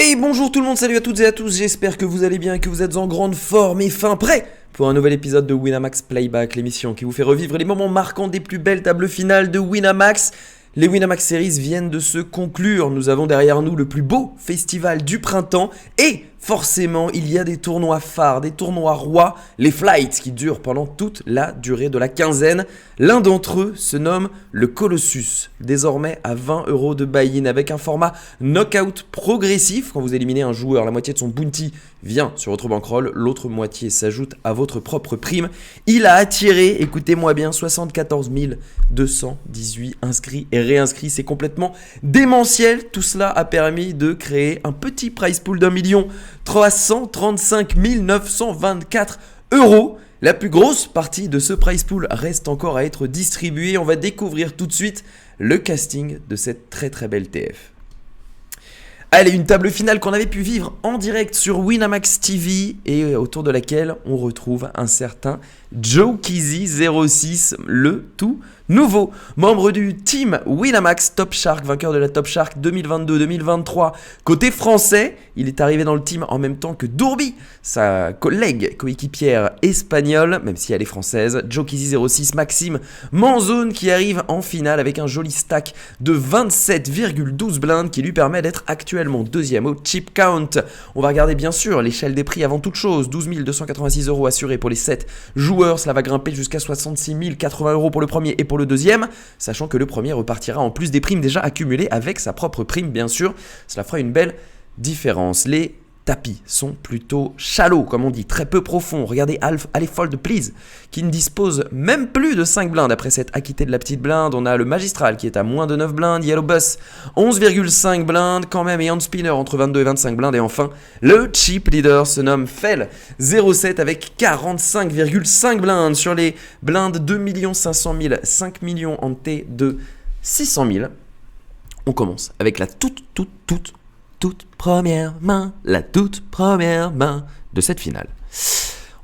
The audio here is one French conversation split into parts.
Hey, bonjour tout le monde, salut à toutes et à tous, j'espère que vous allez bien, que vous êtes en grande forme et fin prêts pour un nouvel épisode de Winamax Playback, l'émission qui vous fait revivre les moments marquants des plus belles tables finales de Winamax. Les Winamax Series viennent de se conclure, nous avons derrière nous le plus beau festival du printemps et forcément il y a des tournois phares, des tournois rois, les flights qui durent pendant toute la durée de la quinzaine. L'un d'entre eux se nomme le Colossus, désormais à 20€ de buy-in avec un format knockout progressif. Quand vous éliminez un joueur, la moitié de son bounty vient sur votre bankroll, l'autre moitié s'ajoute à votre propre prime. Il a attiré, écoutez-moi bien, 74 218 inscrits et réinscrits, c'est complètement démentiel. Tout cela a permis de créer un petit prize pool d'1 335 924 €. La plus grosse partie de ce prize pool reste encore à être distribuée. On va découvrir tout de suite le casting de cette très très belle TF. Allez, une table finale qu'on avait pu vivre en direct sur Winamax TV et autour de laquelle on retrouve un certain Jokeezy06, le tout nouveau membre du team Winamax Top Shark, vainqueur de la Top Shark 2022-2023. Côté français, il est arrivé dans le team en même temps que Dourbi, sa collègue coéquipière espagnole, même si elle est française. Jokeezy06, Maxime Manzone qui arrive en finale avec un joli stack de 27,12 blindes qui lui permet d'être actuellement deuxième au chip count. On va regarder bien sûr l'échelle des prix avant toute chose. 12 286 € assurés pour les 7 joueurs. Cela va grimper jusqu'à 66 080 € pour le premier et pour le deuxième, sachant que le premier repartira en plus des primes déjà accumulées avec sa propre prime bien sûr. Cela fera une belle différence. Les tapis sont plutôt shallow, comme on dit, très peu profonds. Regardez allez fold please, qui ne dispose même plus de 5 blindes après s'être acquitté de la petite blinde. On a le magistral qui est à moins de 9 blindes, Yellow Bus 11,5 blindes quand même et hand spinner entre 22 et 25 blindes. Et enfin, le chip leader se nomme Fel07 avec 45,5 blindes sur les blindes 2 500 000, 5 millions en T de 600 000. On commence avec la toute première main, la toute première main de cette finale.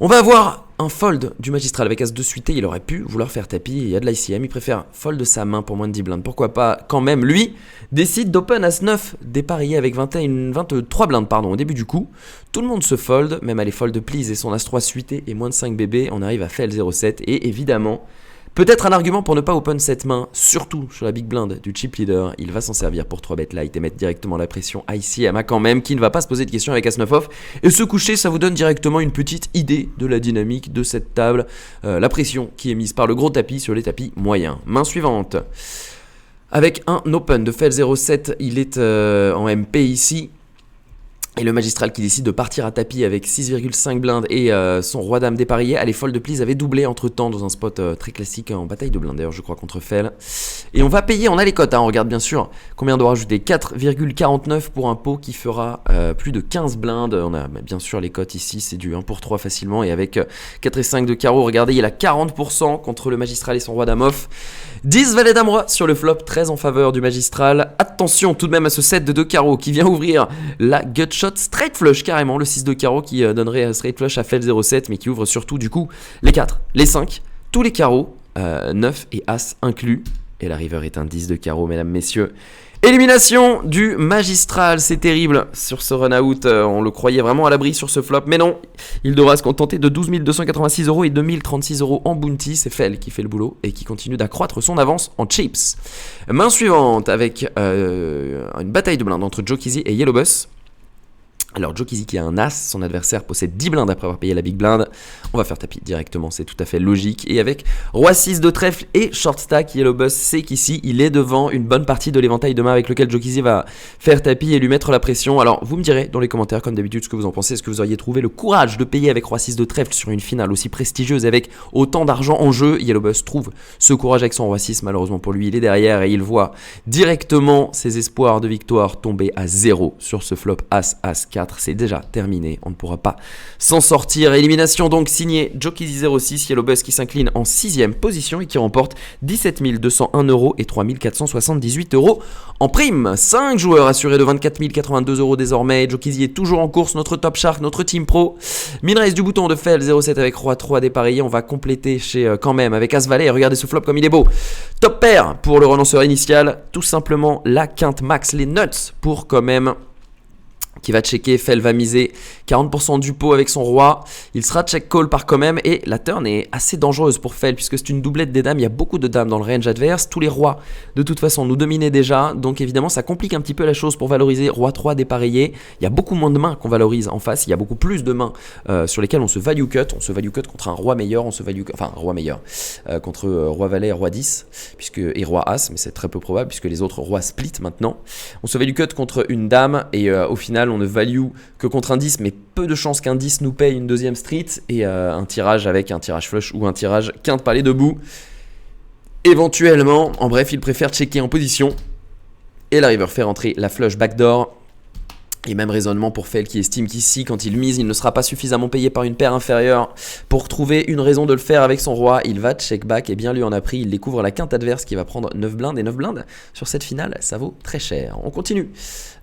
On va avoir un fold du magistral avec as de suité. Il aurait pu vouloir faire tapis, il y a de l'ICM, il préfère fold de sa main pour moins de 10 blindes. Pourquoi pas quand même, lui décide d'open as 9, dépareillé avec 23 blindes au début du coup. Tout le monde se fold, même à les fold please et son as 3 suité et moins de 5 bébés, on arrive à Fel07 et évidemment peut-être un argument pour ne pas open cette main, surtout sur la big blind du chip leader. Il va s'en servir pour 3 bet light et mettre directement la pression à ICM quand même, qui ne va pas se poser de questions avec As-9 off. Et se coucher, ça vous donne directement une petite idée de la dynamique de cette table. La pression qui est mise par le gros tapis sur les tapis moyens. Main suivante. Avec un open de Fel07, il est en MP ici. Et le magistral qui décide de partir à tapis avec 6,5 blindes et son roi dame dépareillé. Allez, fold please avait doublé entre temps dans un spot très classique en bataille de blindes d'ailleurs je crois contre Fel. Et on va payer, on a les cotes, on regarde bien sûr combien on doit rajouter. 4,49 pour un pot qui fera plus de 15 blindes. On a bien sûr les cotes ici, c'est du 1 pour 3 facilement. Et avec 4 et 5 de carreau, regardez, il a 40% contre le magistral et son roi dame off. 10 valet dame roi sur le flop, 13 en faveur du magistral. Attention tout de même à ce set de 2 carreaux qui vient ouvrir la gutshot straight flush carrément, le 6 de carreau qui donnerait straight flush à Fel07 mais qui ouvre surtout du coup les 4, les 5, tous les carreaux, 9 et as inclus. Et la river est un 10 de carreau mesdames, messieurs. Élimination du magistral, c'est terrible sur ce run-out, on le croyait vraiment à l'abri sur ce flop, mais non, il devra se contenter de 12 286 € et 2036 € en bounty, c'est Fel qui fait le boulot et qui continue d'accroître son avance en chips. Main suivante avec une bataille de blindes entre Jokeezy et Yellow Bus. Alors Jokeezy qui a un as, son adversaire possède 10 blindes après avoir payé la big blind. On va faire tapis directement, c'est tout à fait logique. Et avec roi 6 de trèfle et short stack, Yellow Bus sait qu'ici il est devant une bonne partie de l'éventail de main avec lequel Jokeezy va faire tapis et lui mettre la pression. Alors vous me direz dans les commentaires comme d'habitude ce que vous en pensez. Est-ce que vous auriez trouvé le courage de payer avec roi 6 de trèfle sur une finale aussi prestigieuse avec autant d'argent en jeu? Yellow Bus trouve ce courage avec son roi 6, malheureusement pour lui il est derrière et il voit directement ses espoirs de victoire tomber à 0 sur ce flop as 4. C'est déjà terminé, on ne pourra pas s'en sortir. Élimination donc signée Jokeezy06, Yellow Bus qui s'incline en 6ème position et qui remporte 17 201 € et 3 478 € en prime. 5 joueurs assurés de 24 082 € désormais. Jokeezy est toujours en course, notre top shark, notre team pro. Min-raise du bouton de Fel07 avec roi 3 dépareillé. On va compléter chez quand même avec as valet. Regardez ce flop comme il est beau. Top pair pour le relanceur initial, tout simplement la quinte max, les nuts pour quand même qui va checker. Fel va miser 40% du pot avec son roi. Il sera check call par quand même et la turn est assez dangereuse pour Fel puisque c'est une doublette des dames. Il y a beaucoup de dames dans le range adverse. Tous les rois de toute façon nous dominaient déjà. Donc évidemment ça complique un petit peu la chose pour valoriser roi 3 dépareillé. Il y a beaucoup moins de mains qu'on valorise en face. Il y a beaucoup plus de mains sur lesquelles on se value cut. On se value cut contre un roi meilleur. On se value cut, enfin roi meilleur contre roi valet et roi 10 et roi as. Mais c'est très peu probable puisque les autres rois split maintenant. On se value cut contre une dame et au final on ne value que contre un 10, mais peu de chances qu'un 10 nous paye une deuxième street et un tirage avec un tirage flush ou un tirage quinte par les deux bouts. Éventuellement, en bref, il préfère checker en position et la river fait rentrer la flush backdoor. Et même raisonnement pour Fel qui estime qu'ici, quand il mise, il ne sera pas suffisamment payé par une paire inférieure pour trouver une raison de le faire avec son roi. Il va check back et bien lui en a pris. Il découvre la quinte adverse qui va prendre 9 blindes et 9 blindes. Sur cette finale, ça vaut très cher. On continue.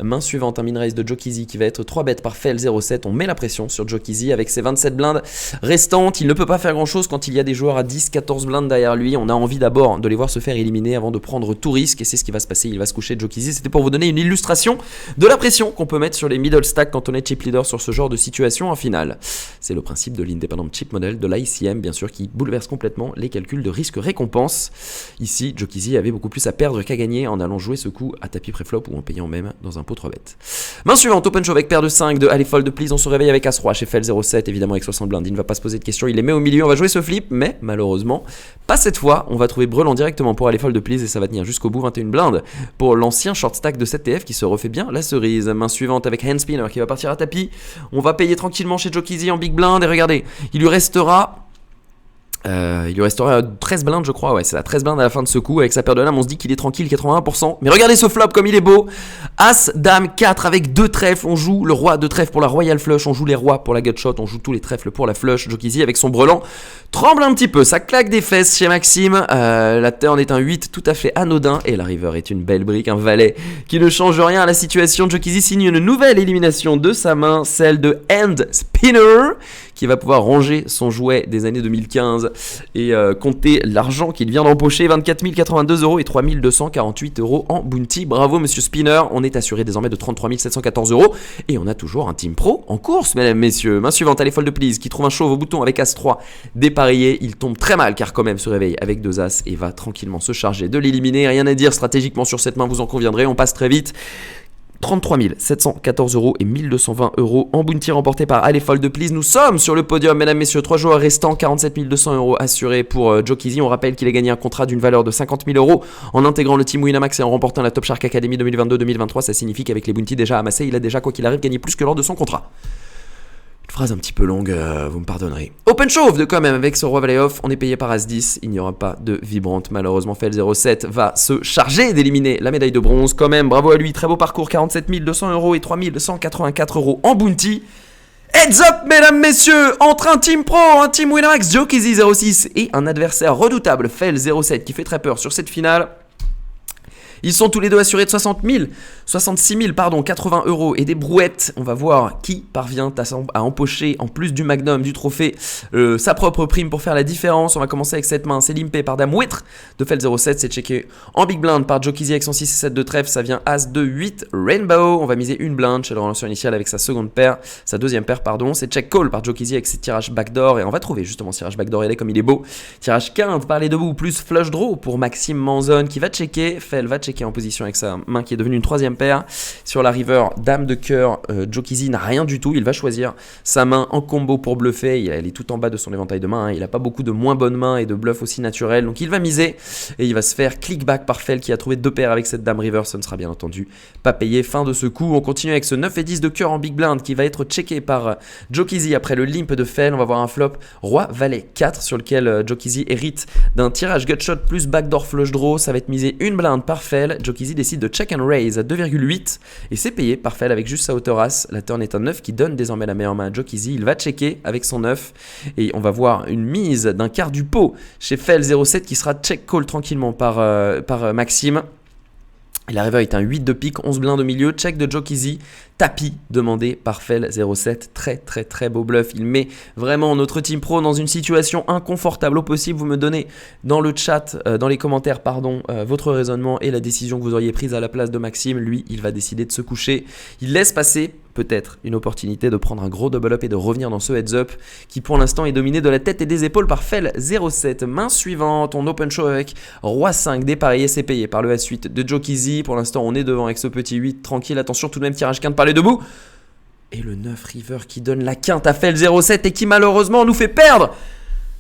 Main suivante, un min raise de Joe-Kizzy qui va être 3 bêtes par Fel 0,7. On met la pression sur Joe-Kizzy avec ses 27 blindes restantes. Il ne peut pas faire grand chose quand il y a des joueurs à 10, 14 blindes derrière lui. On a envie d'abord de les voir se faire éliminer avant de prendre tout risque et c'est ce qui va se passer. Il va se coucher Joe-Kizzy. C'était pour vous donner une illustration de la pression qu'on peut mettre sur les middle stack quand on est chip leader sur ce genre de situation en finale. C'est le principe de l'independent chip model de l'ICM bien sûr qui bouleverse complètement les calculs de risque-récompense. Ici, Joe-Kizzy avait beaucoup plus à perdre qu'à gagner en allant jouer ce coup à tapis préflop ou en payant même dans un pot 3 bêtes. Main suivante, open show avec paire de 5 de allez fold please, on se réveille avec As-Roi chez Fel 0,7 évidemment avec 60 blindes, il ne va pas se poser de questions, il les met au milieu, on va jouer ce flip mais malheureusement pas cette fois, on va trouver Brelan directement pour aller fold please et ça va tenir jusqu'au bout, 21 blindes pour l'ancien short stack de 7TF qui se refait bien la cerise. Main suivante avec hand spinner qui va partir à tapis, on va payer tranquillement chez Joe-Kizzy en big blind et regardez, il lui restera 13 blindes je crois, ouais c'est la 13 blindes à la fin de ce coup, avec sa paire de dames on se dit qu'il est tranquille 81%, mais regardez ce flop comme il est beau, As, Dame, 4 avec 2 trèfles, on joue le roi de trèfle pour la Royal Flush, on joue les rois pour la gutshot, on joue tous les trèfles pour la flush, Joe-Kizzy avec son brelan tremble un petit peu, ça claque des fesses chez Maxime, la turn est un 8 tout à fait anodin, et la river est une belle brique, un valet qui ne change rien à la situation. Joe-Kizzy signe une nouvelle élimination de sa main, celle de Hand Spinner, qui va pouvoir ranger son jouet des années 2015 et compter l'argent qu'il vient d'empocher, 24 082 € et 3 248 € en bounty. Bravo monsieur Spinner, on est assuré désormais de 33 714 € et on a toujours un team pro en course mesdames, messieurs. Main suivante, allez fold please, qui trouve un chauve au bouton avec As-3 dépareillé, il tombe très mal car quand même se réveille avec 2 As et va tranquillement se charger de l'éliminer. Rien à dire stratégiquement sur cette main, vous en conviendrez, on passe très vite. 33 714 € et 1220 € en bounty remporté par Allez Fold Please. Nous sommes sur le podium, mesdames, messieurs. 3 joueurs restants, 47 200 € assurés pour Joe-Kizzy. On rappelle qu'il a gagné un contrat d'une valeur de 50 000 € en intégrant le team Winamax et en remportant la Top Shark Academy 2022-2023. Ça signifie qu'avec les bounties déjà amassés, il a déjà, quoi qu'il arrive, gagné plus que lors de son contrat. Une phrase un petit peu longue, vous me pardonnerez. Open shove de quand même avec ce roi valet off, on est payé par As-10, il n'y aura pas de vibrante malheureusement. Fel 07 va se charger d'éliminer la médaille de bronze quand même, bravo à lui, très beau parcours, 47 200 € et 3 184 € en bounty. Heads up mesdames, messieurs, entre un team pro, un team Winamax, Joe-Kizzy 06 et un adversaire redoutable, Fel 07 qui fait très peur sur cette finale. Ils sont tous les deux assurés de 66 000, 80 € et des brouettes. On va voir qui parvient à empocher, en plus du magnum, du trophée, sa propre prime pour faire la différence. On va commencer avec cette main, c'est limpé par Dame Ouitre de Fel 07, c'est checké en big blind par Joe-Kizzy avec son 6 et 7 de trèfle. Ça vient As de 8 Rainbow. On va miser une blinde chez le relanceur initial avec sa deuxième paire, c'est check call par Joe-Kizzy avec ses tirages backdoor. Et on va trouver justement ce tirage backdoor, il est comme il est beau. Tirage quinte par les deux bouts, plus flush draw pour Maxime Manzon qui va checker. Fel va checker en position avec sa main qui est devenue une troisième paire. Sur la river, Dame de cœur, Joe-Kizzy n'a rien du tout, il va choisir sa main en combo pour bluffer, elle est tout en bas de son éventail de mains, il n'a pas beaucoup de moins bonnes mains et de bluff aussi naturels, donc il va miser et il va se faire clickback par Fel qui a trouvé 2 paires avec cette Dame river, ce ne sera bien entendu pas payé. Fin de ce coup, on continue avec ce 9 et 10 de cœur en big blind qui va être checké par Joe-Kizzy après le limp de Fel. On va voir un flop roi valet 4 sur lequel Joe-Kizzy hérite d'un tirage gutshot plus backdoor flush draw, ça va être misé une blinde par Fel. Joe-Kizzy décide de check and raise à 2,8 et c'est payé par Fel avec juste sa hauteur As. La turn est un 9 qui donne désormais la meilleure main à Joe-Kizzy. Il va checker avec son 9 et on va voir une mise d'un quart du pot chez Fel 07 qui sera check call tranquillement par Maxime. Et la river est un 8 de pique, 11 blindes au milieu, check de Joe-Kizzy, tapis demandé par Fel 07, très beau bluff. Il met vraiment notre team pro dans une situation inconfortable au possible. Vous me donnez dans le chat, dans les commentaires votre raisonnement et la décision que vous auriez prise à la place de Maxime. Lui, il va décider de se coucher, il laisse passer peut-être une opportunité de prendre un gros double up et de revenir dans ce heads up qui pour l'instant est dominé de la tête et des épaules par Fel 07. Main suivante, on open show avec Roi 5 dépareillé, c'est payé par le As-8 de Joe Kizzy. Pour l'instant on est devant avec ce petit 8 tranquille, attention tout de même tirage quinte par les debout. Et le 9 River qui donne la quinte à Fel 07 et qui malheureusement nous fait perdre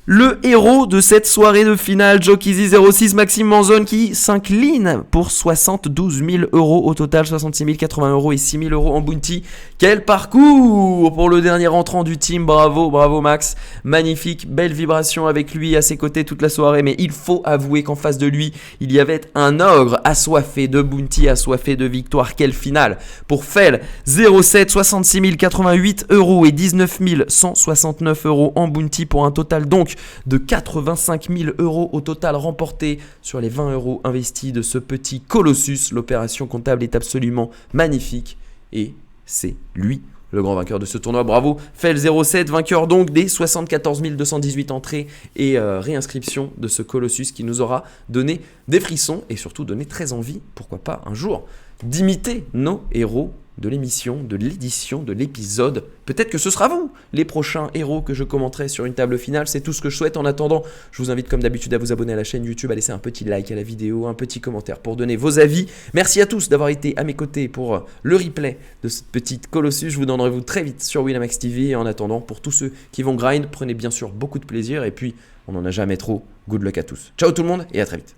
le héros de cette soirée de finale, Joe Kizzy 06, Maxime Manzone qui s'incline pour 72 000 euros au total, 66 080 euros et 6 000 euros en bounty. Quel parcours pour le dernier entrant du team, bravo, bravo Max, magnifique, belle vibration avec lui à ses côtés toute la soirée, mais il faut avouer qu'en face de lui, il y avait un ogre assoiffé de bounty, assoiffé de victoire. Quelle finale pour Fel 07, 66 088 euros et 19 169 euros en bounty pour un total donc de 85 000 euros au total remporté sur les 20 euros investis de ce petit Colossus. L'opération comptable est absolument magnifique et c'est lui le grand vainqueur de ce tournoi. Bravo Fel 07, vainqueur donc des 74 218 entrées et réinscriptions de ce Colossus qui nous aura donné des frissons et surtout donné très envie, pourquoi pas un jour, d'imiter nos héros de l'émission, de l'édition, de l'épisode. Peut-être que ce sera vous, les prochains héros que je commenterai sur une table finale. C'est tout ce que je souhaite. En attendant, je vous invite comme d'habitude à vous abonner à la chaîne YouTube, à laisser un petit like à la vidéo, un petit commentaire pour donner vos avis. Merci à tous d'avoir été à mes côtés pour le replay de cette petite Colossus. Je vous donne rendez-vous très vite sur Winamax TV. Et en attendant, pour tous ceux qui vont grind, prenez bien sûr beaucoup de plaisir. Et puis, on n'en a jamais trop. Good luck à tous. Ciao tout le monde et à très vite.